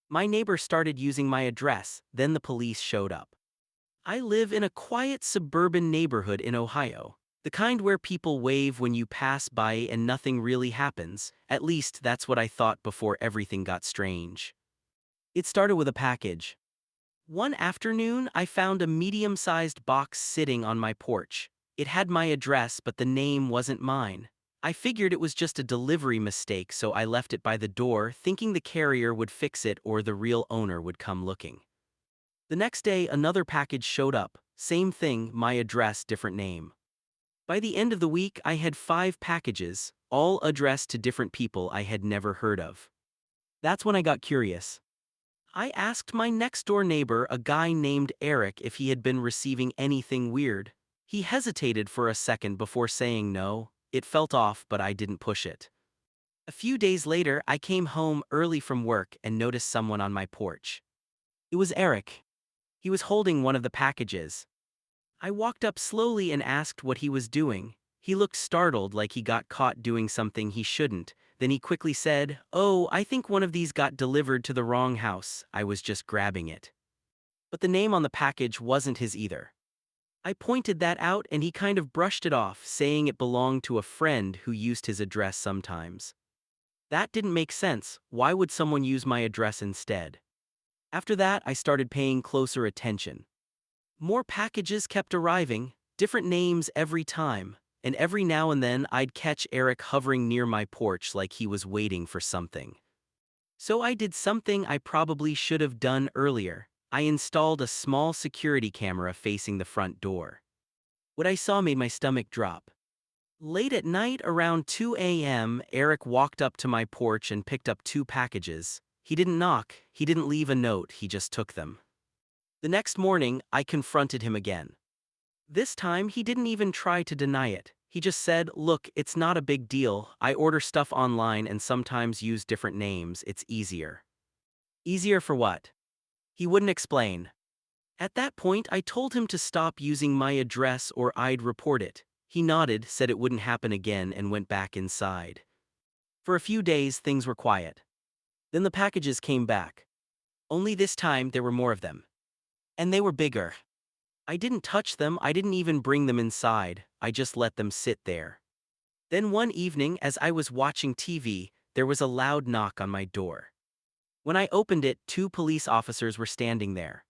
My neighbor started using my address, then the police showed up. I live in a quiet suburban neighborhood in Ohio. The kind where people wave when you pass by and nothing really happens. At least that's what I thought before everything got strange. It started with a package. One afternoon, I found a medium-sized box sitting on my porch. It had my address, but the name wasn't mine. I figured it was just a delivery mistake, so I left it by the door, thinking the carrier would fix it or the real owner would come looking. The next day, another package showed up. Same thing, my address, different name. By the end of the week, I had 5 packages, all addressed to different people I had never heard of. That's when I got curious. I asked my next-door neighbor, a guy named Eric, if he had been receiving anything weird. He hesitated for a second before saying no. It felt off, but I didn't push it. A few days later, I came home early from work and noticed someone on my porch. It was Eric. He was holding one of the packages. I walked up slowly and asked what he was doing. He looked startled, like he got caught doing something he shouldn't. Then he quickly said, "Oh, I think one of these got delivered to the wrong house. I was just grabbing it." But the name on the package wasn't his either. I pointed that out and he kind of brushed it off, saying it belonged to a friend who used his address sometimes. That didn't make sense. Why would someone use my address instead? After that, I started paying closer attention. More packages kept arriving, different names every time, and every now and then I'd catch Eric hovering near my porch like he was waiting for something. So I did something I probably should have done earlier. I installed a small security camera facing the front door. What I saw made my stomach drop. Late at night, around 2 a.m., Eric walked up to my porch and picked up 2 packages. He didn't knock, he didn't leave a note, he just took them. The next morning, I confronted him again. This time, he didn't even try to deny it. He just said, "Look, it's not a big deal. I order stuff online and sometimes use different names. It's easier." Easier for what? He wouldn't explain. At that point, I told him to stop using my address or I'd report it. He nodded, said it wouldn't happen again, and went back inside. For a few days, things were quiet. Then the packages came back. Only this time, there were more of them. And they were bigger. I didn't touch them, I didn't even bring them inside, I just let them sit there. Then one evening, as I was watching TV, there was a loud knock on my door. When I opened it, 2 police officers were standing there.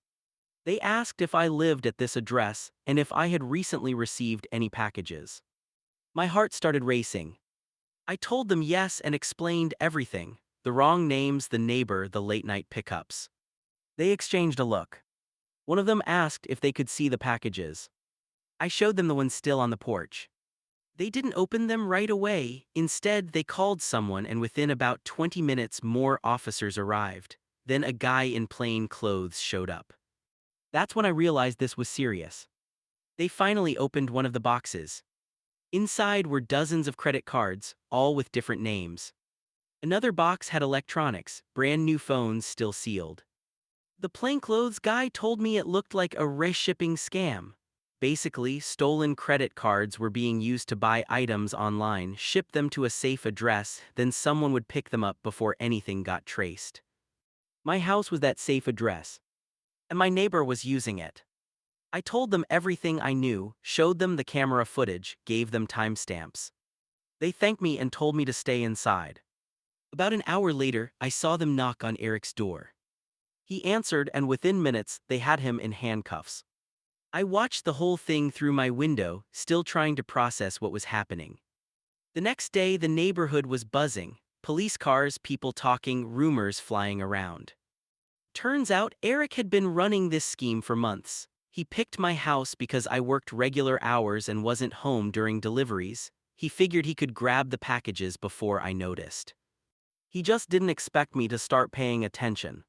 They asked if I lived at this address and if I had recently received any packages. My heart started racing. I told them yes and explained everything: the wrong names, the neighbor, the late-night pickups. They exchanged a look. One of them asked if they could see the packages. I showed them the ones still on the porch. They didn't open them right away. Instead, they called someone, and within about 20 minutes, more officers arrived. Then a guy in plain clothes showed up. That's when I realized this was serious. They finally opened one of the boxes. Inside were dozens of credit cards, all with different names. Another box had electronics, brand new phones still sealed. The plainclothes guy told me it looked like a reshipping scam. Basically, stolen credit cards were being used to buy items online, ship them to a safe address, then someone would pick them up before anything got traced. My house was that safe address, and my neighbor was using it. I told them everything I knew, showed them the camera footage, gave them timestamps. They thanked me and told me to stay inside. About an hour later, I saw them knock on Eric's door. He answered, and within minutes, they had him in handcuffs. I watched the whole thing through my window, still trying to process what was happening. The next day, the neighborhood was buzzing. Police cars, people talking, rumors flying around. Turns out, Eric had been running this scheme for months. He picked my house because I worked regular hours and wasn't home during deliveries. He figured he could grab the packages before I noticed. He just didn't expect me to start paying attention.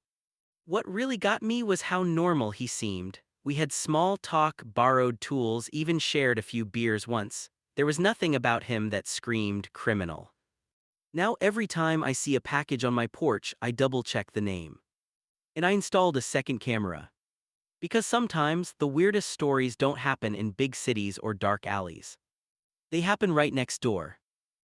What really got me was how normal he seemed. We had small talk, borrowed tools, even shared a few beers once. There was nothing about him that screamed criminal. Now every time I see a package on my porch, I double-check the name. And I installed a second camera. Because sometimes, the weirdest stories don't happen in big cities or dark alleys. They happen right next door.